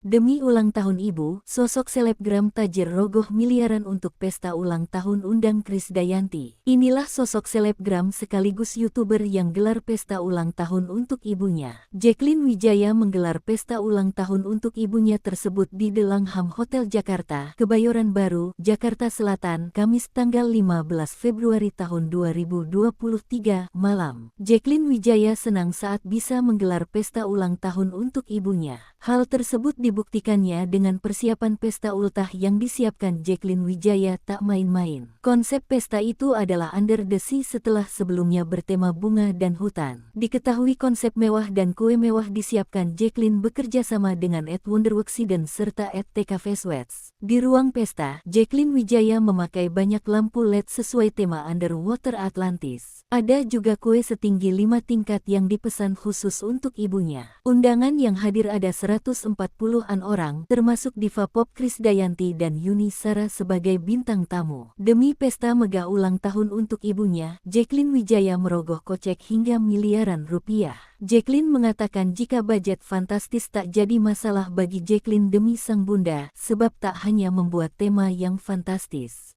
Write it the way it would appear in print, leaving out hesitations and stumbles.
Demi ulang tahun ibu, sosok selebgram tajir rogoh miliaran untuk pesta ulang tahun undang Krisdayanti. Inilah sosok selebgram sekaligus YouTuber yang gelar pesta ulang tahun untuk ibunya. Jacqueline Wijaya menggelar pesta ulang tahun untuk ibunya tersebut di The Langham Hotel Jakarta, Kebayoran Baru, Jakarta Selatan, Kamis tanggal 15 Februari tahun 2023 malam. Jacqueline Wijaya senang saat bisa menggelar pesta ulang tahun untuk ibunya. Hal tersebut dibuktikannya dengan persiapan pesta ultah yang disiapkan Jacqueline Wijaya tak main-main. Konsep pesta itu adalah Under the Sea setelah sebelumnya bertema bunga dan hutan. Diketahui konsep mewah dan kue mewah disiapkan Jacqueline bekerja sama dengan @Wonderworksiden serta @TKV Sweats. Di ruang pesta, Jacqueline Wijaya memakai banyak lampu LED sesuai tema Underwater Atlantis. Ada juga kue setinggi 5 tingkat yang dipesan khusus untuk ibunya. Undangan yang hadir ada 140-an orang, termasuk diva pop Krisdayanti dan Yuni Shara sebagai bintang tamu. Demi pesta megah ulang tahun untuk ibunya, Jacqueline Wijaya merogoh kocek hingga miliaran rupiah. Jacqueline mengatakan jika budget fantastis tak jadi masalah bagi Jacqueline demi sang bunda, sebab tak hanya membuat tema yang fantastis.